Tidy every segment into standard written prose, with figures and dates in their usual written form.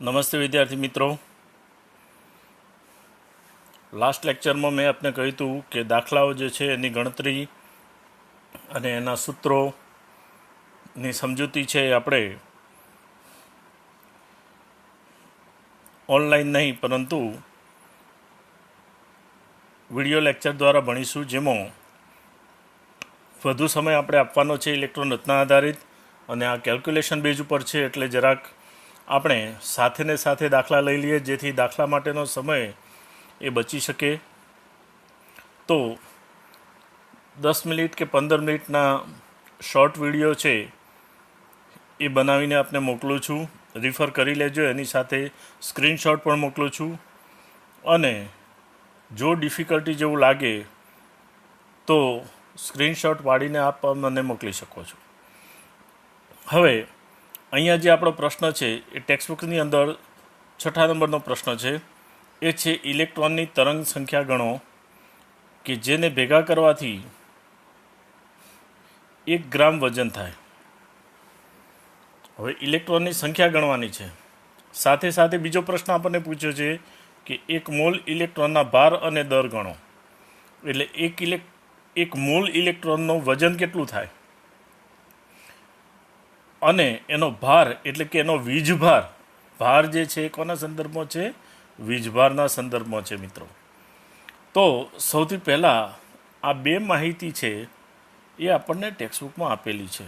नमस्ते विद्यार्थी मित्रों। लास्ट लेक्चर में मैं आपने कहू तू कि दाखलाओ जो है एनी गणतरी अने एना सूत्रों नी समजूती है आपणे ऑनलाइन नहीं परंतु विडियो लेक्चर द्वारा भणीशुं, जेमां વધુ સમય આપણે આપવાનો છે ઇલેક્ટ્રોન રચના આધારિત અને આ કેલ્ક્યુલેશન બેઝ ઉપર છે એટલે જરાક આપણે સાથે ને સાથે દાખલા લઈ લઈએ જેથી દાખલા માટેનો સમય એ બચી શકે। તો 10 મિનિટ કે 15 મિનિટના શોર્ટ વિડીયો છે એ બનાવીને આપને મોકલું છું, રિફર કરી લેજો। એની સાથે સ્ક્રીનશોટ પણ મોકલું છું અને જો ડિફિકલ્ટી જેવું લાગે તો સ્ક્રીનશોટ પાડીને આપ મને મોકલી શકો છો। હવે અહીંયા જે આપણો પ્રશ્ન છે એ ટેક્સ્ટબુકની અંદર 6 નંબરનો પ્રશ્ન છે। એ છે ઇલેક્ટ્રોનની તરંગ સંખ્યા ગણો કે જેને ભેગા કરવાથી 1 ગ્રામ વજન થાય। હવે ઇલેક્ટ્રોનની સંખ્યા ગણવાની છે, સાથે સાથે બીજો પ્રશ્ન આપણને પૂછ્યો છે કે 1 મોલ ઇલેક્ટ્રોનના ભાર અને દર ગણો, એટલે એક મોલ ઇલેક્ટ્રોનનું વજન કેટલું થાય અને એનો ભાર એટલે કે એનો વીજભાર, ભાર જે છે એ કોના સંદર્ભમાં છે? વીજભારના સંદર્ભમાં છે મિત્રો। તો સૌથી પહેલાં આ બે માહિતી છે એ આપણને ટેક્સ્ટબુકમાં આપેલી છે।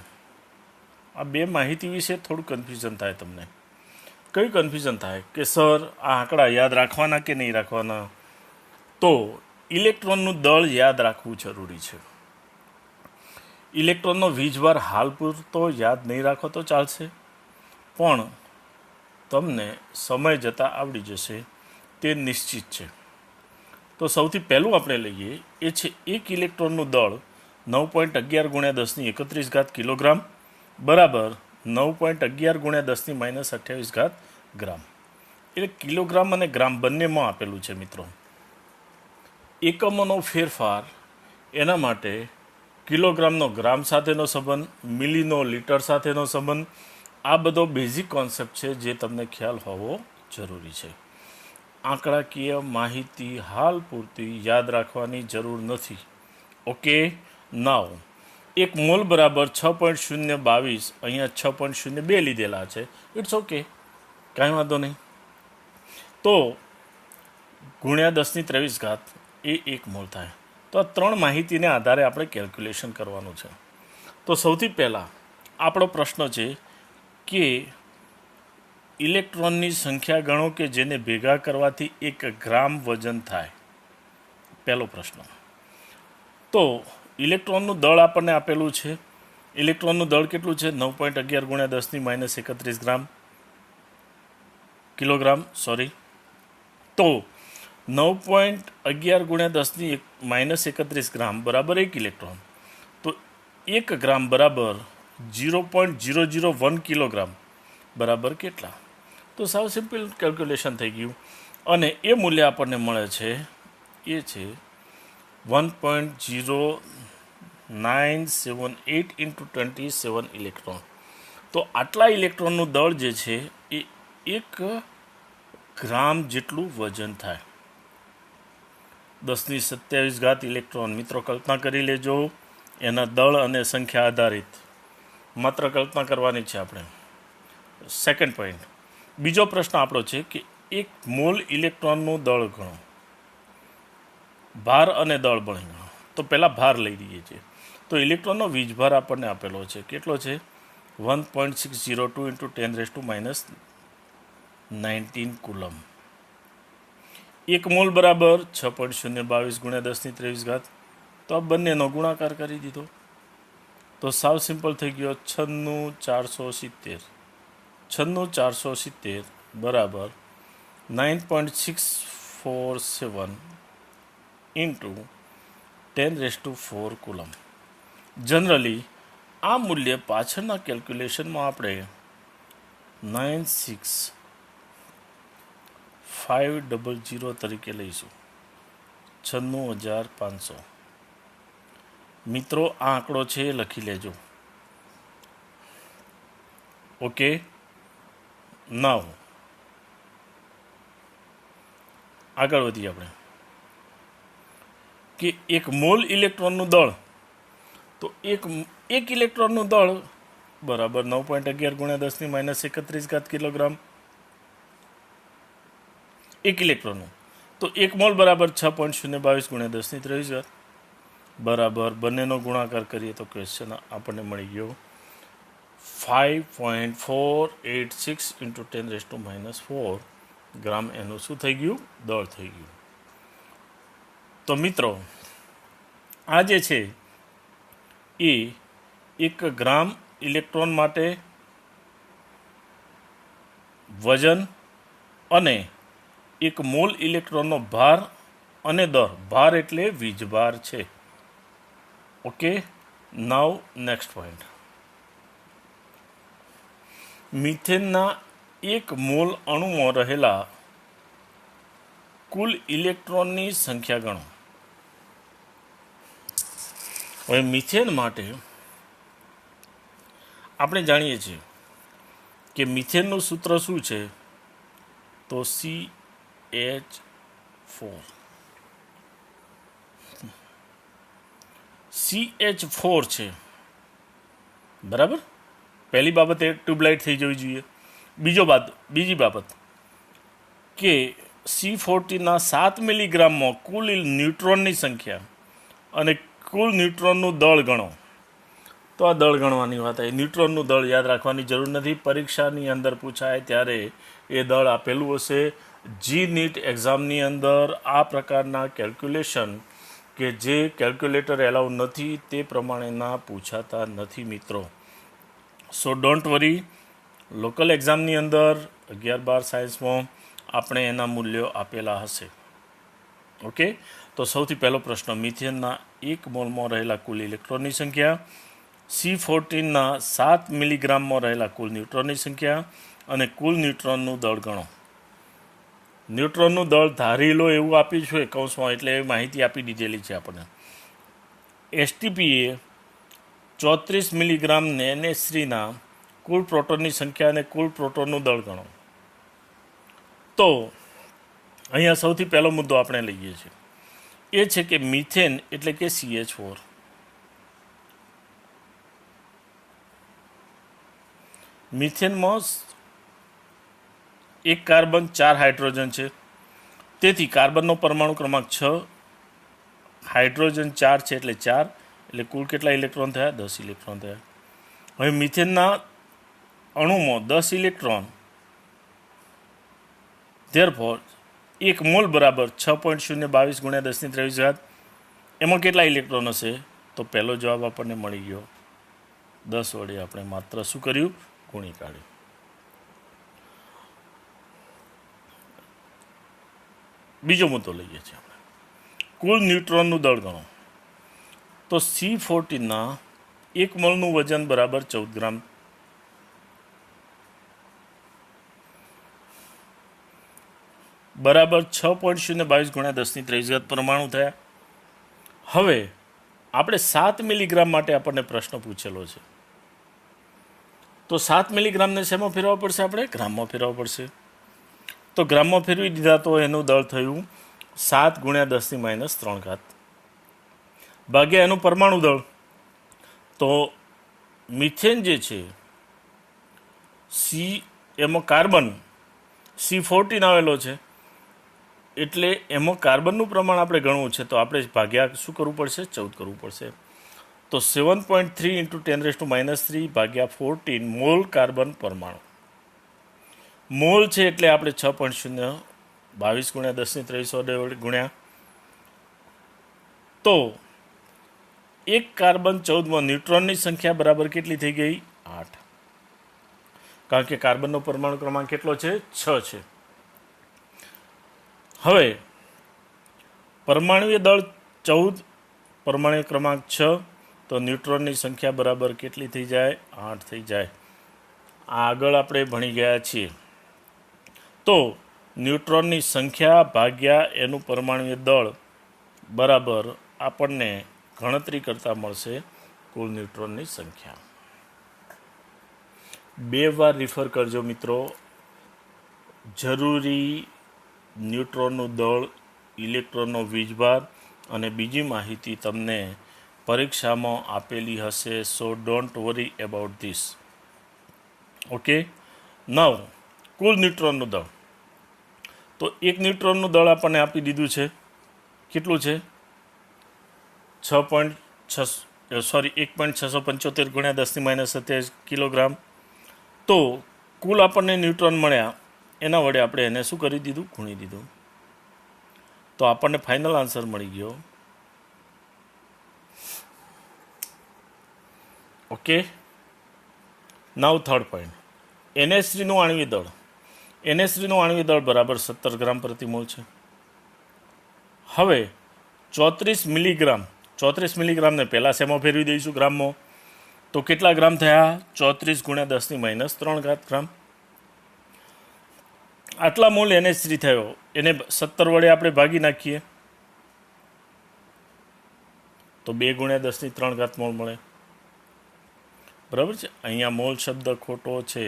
આ બે માહિતી વિશે થોડું કન્ફ્યુઝન થાય તમને। કયું કન્ફ્યુઝન થાય કે સર આ આંકડા યાદ રાખવાના કે નહીં રાખવાના? તો ઇલેક્ટ્રોનનું દળ યાદ રાખવું જરૂરી છે। ઇલેક્ટ્રોનનો વીજભાર હાલ પૂરતો યાદ નહીં રાખો તો ચાલશે, પણ તમને સમય જતાં આવડી જશે તે નિશ્ચિત છે। તો સૌથી પહેલું આપણે લઈએ એ છે 1 ઇલેક્ટ્રોનનું દળ 9.11 × 10⁻31 કિલોગ્રામ બરાબર 9.11 × 10⁻28 ગ્રામ। એટલે કિલોગ્રામ અને ગ્રામ બંનેમાં આપેલું છે મિત્રો। એકમોનો ફેરફાર એના માટે કિલોગ્રામનો ગ્રામ સાથેનો સંબંધ, મિલીનો લીટર સાથેનો સંબંધ, આ બધો બેઝિક કોન્સેપ્ટ છે જે તમને ખ્યાલ હોવો જરૂરી છે। આંકડાકીય માહિતી હાલ પૂરતી યાદ રાખવાની જરૂર નથી। ઓકે, નાવ 1 મોલ બરાબર 6.022, અહીંયા 6.02 લીધેલા છે, ઇટ્સ ઓકે, કાંઈ વાંધો નહીં। તો ગુણ્યા 10⁻23 એ 1 મોલ થાય। તો આ 3 માહિતીને આધારે આપણે કેલ્ક્યુલેશન કરવાનું છે। તો સૌથી પહેલાં આપણો પ્રશ્ન છે કે ઇલેક્ટ્રોનની સંખ્યા ગણો કે જેને ભેગા કરવાથી 1 ગ્રામ વજન થાય। પહેલો પ્રશ્ન। તો ઇલેક્ટ્રોનનું દળ આપણને આપેલું છે। ઇલેક્ટ્રોનનું દળ કેટલું છે? 9.11 × 10⁻31 ગ્રામ કિલોગ્રામ તો 9.11 × 10⁻31 ગ્રામ બરાબર 1 ઇલેક્ટ્રોન। તો 1 ગ્રામ બરાબર 0.001 કિલોગ્રામ બરાબર કેટલા? તો સાવ સિમ્પલ કેલ્ક્યુલેશન થઈ ગયું અને એ મૂલ્ય આપણને મળે છે એ છે 1.0978 × 27 ઇલેક્ટ્રોન। તો આટલા ઇલેક્ટ્રોનનું દળ જે છે એ 1 ગ્રામ જેટલું વજન થાય। 10⁻27 ઇલેક્ટ્રોન મિત્રો કલ્પના કરી લેજો એના દળ અને સંખ્યા આધારિત, માત્ર કલ્પના કરવાની છે આપણે। સેકન્ડ પોઈન્ટ, બીજો પ્રશ્ન આપણો છે કે 1 મોલ ઇલેક્ટ્રોનનું દળ ગણો, ભાર અને દળ બને ગણો। તો પહેલાં ભાર લઈ લઈએ છીએ। તો ઇલેક્ટ્રોનનો વીજભાર આપણને આપેલો છે, કેટલો છે? 1.602 × 10⁻19 કુલમ। 1 મોલ બરાબર 6.022 × 10⁻23, તો આ બંનેનો ગુણાકાર કરી દીધો તો સાવ સિમ્પલ થઈ ગયો 96470 બરાબર 9.647 × 10⁻4 કુલમ। જનરલી આ મૂલ્ય પાછળના કેલ્ક્યુલેશનમાં આપણે 96500 તરીકે લઈશું, 96500। મિત્રો આ આંકડો છે એ લખી લેજો। ઓકે, નાવ આગળ વધીએ આપણે કે એક મોલ ઇલેક્ટ્રોનનું દળ, તો એક ઇલેક્ટ્રોનનું દળ બરાબર 9.11 ગુણ્યા 10⁻31 કિલોગ્રામ એક ઇલેક્ટ્રોનનું. તો એક મોલ બરાબર 6.022 ગુણ્યા 10⁻23 બરાબર બંનેનો ગુણાકાર કરીએ તો ક્વેશ્ચન આપણને મળી ગયો 5.486 × 10⁻⁻4 ગ્રામ એનું શું થઈ ગયું? દળ થઈ ગયું. તો મિત્રો આ જે છે એ 1 ગ્રામ ઇલેક્ટ્રોન માટે વજન અને 1 મોલ ઇલેક્ટ્રોનનો ભાર અને દર, ભાર એટલે વીજભાર છે. Okay, now next point. મિથેનના 1 મોલ અણુમાં રહેલા કુલ ઇલેક્ટ્રોનની સંખ્યા ગણો. હવે મિથેન માટે આપણે જાણીએ છીએ કે મિથેનનું સૂત્ર શું છે? તો CH4. CH4 છે, બરાબર. પહેલી બાબત એ ટ્યુબલાઇટ થઈ જવી જોઈએ. બીજી બાબત કે C40ના 7 મિલીગ્રામમાં કુલ ન્યુટ્રોનની સંખ્યા અને કુલ ન્યુટ્રોનનું દળ ગણો. તો આ દળ ગણવાની વાત આવી. ન્યુટ્રોનનું દળ યાદ રાખવાની જરૂર નથી, પરીક્ષાની અંદર પૂછાય ત્યારે એ દળ આપેલું હશે. GNET એક્ઝામની અંદર આ પ્રકારના કેલ્ક્યુલેશન કે જે કેલ્ક્યુલેટર એલાઉ નથી તે પ્રમાણેના પૂછાતા નથી મિત્રો. સો ડોન્ટ વરી, લોકલ એક્ઝામની અંદર 11-12 સાયન્સમાં આપણે એના મૂલ્યો આપેલા હશે. ઓકે, તો સૌથી પહેલો પ્રશ્ન, મિથેનના 1 મોલમાં રહેલા કુલ ઇલેક્ટ્રોનની સંખ્યા, C14ના 7 મિલીગ્રામમાં રહેલા કુલ ન્યુટ્રોનની સંખ્યા અને કુલ ન્યુટ્રોનનું દળ ગણો. ન્યુટ્રોનનું દળ ધારી લો એવું આપ્યું છે કૌંસમાં, એટલે માહિતી આપી દીધેલી છે આપણને. STPએ 34 મિલીગ્રામ NH3ના કુલ પ્રોટોનની સંખ્યા અને કુલ પ્રોટોનનું દળ ગણો. તો અહીંયા સૌથી પહેલો મુદ્દો આપણે લઈએ છીએ એ છે કે મિથેન એટલે કે CH4. મિથેનમાં 1 કાર્બન 4 હાઇડ્રોજન છે, તેથી કાર્બનનો પરમાણુ ક્રમાંક 6, હાઇડ્રોજન 4 છે એટલે 4, એટલે કુલ કેટલા ઇલેક્ટ્રોન થયા? 10 ઇલેક્ટ્રોન થયા. હવે મિથેનના અણુમાં 10 ઇલેક્ટ્રોન, ધેરફોર 1 મોલ બરાબર 6.022 ગુણ્યા 10⁻23. એમાં કેટલા ઇલેક્ટ્રોન હશે? તો પહેલો જવાબ આપણને મળી ગયો 10 વડે આપણે માત્ર શું કર્યું? ગુણી કાઢ્યું. બીજો મુદ્દો લઈએ છીએ આપણે, કુલ ન્યુટ્રોનનું દળ ગણો. તો C14ના 1 મોલનું વજન બરાબર 14 ગ્રામ, બરાબર 6.022 ગુણ્યા 10⁻23 પરમાણુ થયા. હવે આપણે 7 મિલીગ્રામ માટે આપણને પ્રશ્ન પૂછેલો છે, તો 7 મિલીગ્રામને શેમાં ફેરવવા પડશે? આપણે ગ્રામમાં ફેરવવા પડશે. તો ગ્રામમાં ફેરવી દીધા તો એનું દળ થયું 7 ગુણ્યા 10⁻³ ભાગ્યા એનું પરમાણુ દળ. તો મિથેન જે છે એમાં કાર્બન C14 આવેલો છે, એટલે એમાં કાર્બનનું પ્રમાણ આપણે ગણવું છે, તો આપણે ભાગ્યા શું કરવું પડશે? 14 કરવું પડશે. તો 7.3 × 10⁻³ ભાગ્યા 14 મોલ કાર્બન પરમાણુ. મોલ છે એટલે આપણે 6.022 ગુણ્યા 10⁻³ ગુણ્યા. તો 1 કાર્બન 14માં ન્યુટ્રોનની સંખ્યા બરાબર કેટલી થઈ ગઈ? 8, કારણ કે કાર્બનનો પરમાણુ ક્રમાંક કેટલો છે? 6 છે. હવે પરમાણુય દળ 14, પરમાણુ ક્રમાંક 6, તો ન્યુટ્રોનની સંખ્યા બરાબર કેટલી થઈ જાય? 8 થઈ જાય. આગળ આપણે ભણી ગયા છીએ. તો ન્યુટ્રોનની સંખ્યા ભાગ્યા એનું પરમાણુય દળ બરાબર આપણને ગણતરી કરતાં મળશે કુલ ન્યુટ્રોનની સંખ્યા. 2 વાર રિફર કરજો મિત્રો. જરૂરી ન્યુટ્રોનનું દળ, ઇલેક્ટ્રોનનો વીજભાર અને બીજી માહિતી તમને પરીક્ષામાં આપેલી હશે. સો don't worry about this. Okay. નવ, કુલ ન્યુટ્રોનનું દળ. તો એક ન્યુટ્રોનનું દળ આપણને આપી દીધું છે. કેટલું છે? 1.675 ગુણ્યા 10⁻27 કિલોગ્રામ. તો કુલ આપણને ન્યુટ્રોન મળ્યા, એના વડે આપણે એને શું કરી દીધું? ગુણી દીધું. તો આપણને ફાઇનલ આન્સર મળી ગયો. ઓકે. નાવ થર્ડ પોઈન્ટ, NH3નું આણ્વિક દળ. NH3નું આણ્વિક દળ બરાબર 17 ગ્રામ પ્રતિ મોલ છે. હવે 34 મિલીગ્રામને પહેલાં શેમાં ફેરવી દઈશું? ગ્રામમાં. તો કેટલા ગ્રામ થયા? 34 ગુણ્યા 10⁻³ ગ્રામ. આટલા મોલ NH3 થયો, એને 17 વડે આપણે ભાગી નાખીએ તો 2 ગુણ્યા 10⁻³ મોલ મળે. બરાબર છે. અહીંયા મોલ શબ્દ ખોટો છે,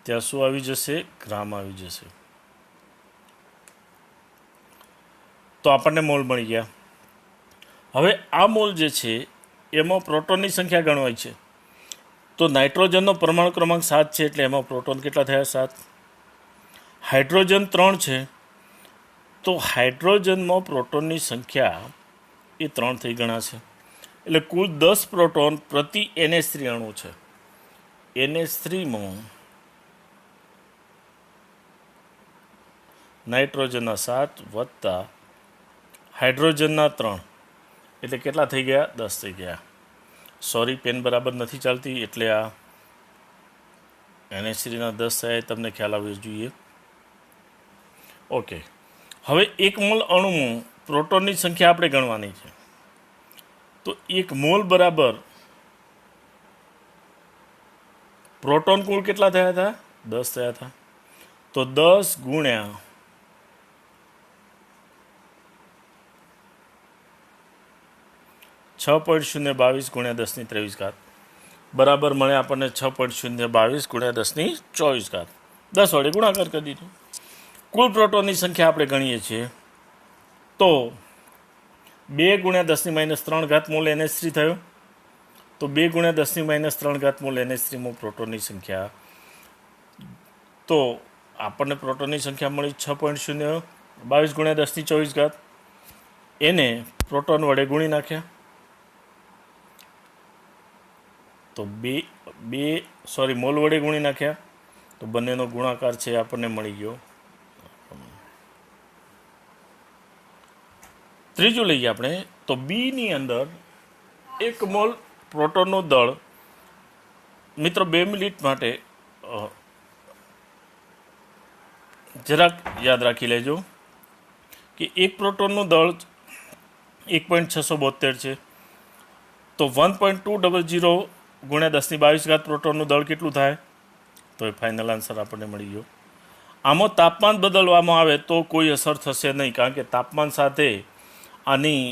ત્યાં શું આવી જશે? ગ્રામ આવી જશે. તો આપણને મોલ મળી ગયા. હવે આ મોલ જે છે એમાં પ્રોટોનની સંખ્યા ગણવાય છે. તો નાઇટ્રોજનનો પરમાણુ ક્રમાંક 7 છે, એટલે એમાં પ્રોટોન કેટલા થયા? 7. હાઇડ્રોજન 3 છે, તો હાઇડ્રોજનમાં પ્રોટોનની સંખ્યા એ 3 થઈ ગણાશે. એટલે કુલ 10 પ્રોટોન પ્રતિ NH3 અણુ છે. NH3માં નાઇટ્રોજનના 7 વત્તા હાઇડ્રોજનના 3, એટલે કેટલા થઈ ગયા? 10 થઈ ગયા. સોરી, પેન બરાબર નથી ચાલતી, એટલે આ NH3ના 10 થયા, તમને ખ્યાલ આવવો જોઈએ. ઓકે. હવે એક મોલ અણુમાં પ્રોટોનની સંખ્યા આપણે ગણવાની છે. તો એક મોલ બરાબર પ્રોટોન કુલ કેટલા થયા હતા? 10 થયા હતા. તો 10 ગુણ્યા 6.022 ગુણ્યા 10⁻23 બરાબર મળે આપણને 6.022 ગુણ્યા 10⁻24. 10 વડે ગુણાકાર કરી દીધું. કુલ પ્રોટોનની સંખ્યા આપણે ગણીએ છીએ તો 2 ગુણ્યા 10⁻³ મોલ NH3 થયો. તો 2 ગુણ્યા 10⁻³ મોલ NH3માં પ્રોટોનની સંખ્યા, તો આપણને પ્રોટોનની સંખ્યા મળી 6.022 ગુણ્યા 10⁻24. એને પ્રોટોન વડે ગુણી નાખ્યા તો મોલ વડે ગુણી નાખ્યા તો બંનેનો ગુણાકાર છે આપણને મળી ગયો. ત્રીજું લઈએ આપણે, તો બીની અંદર 1 મોલ પ્રોટોનનું દળ. મિત્રો 2 મિનિટ માટે જરાક યાદ રાખી લેજો કે એક પ્રોટોનનું દળ 1.672 છે. તો 1.200 ગુણ્યા 10⁻22 પ્રોટોનનું દળ કેટલું થાય? તો એ ફાઇનલ આન્સર આપણને મળી ગયો. આમાં તાપમાન બદલવામાં આવે તો કોઈ અસર થશે નહીં, કારણ કે તાપમાન સાથે આની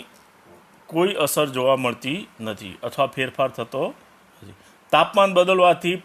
કોઈ અસર જોવા મળતી નથી અથવા ફેરફાર થતો નથી. તાપમાન બદલવાથી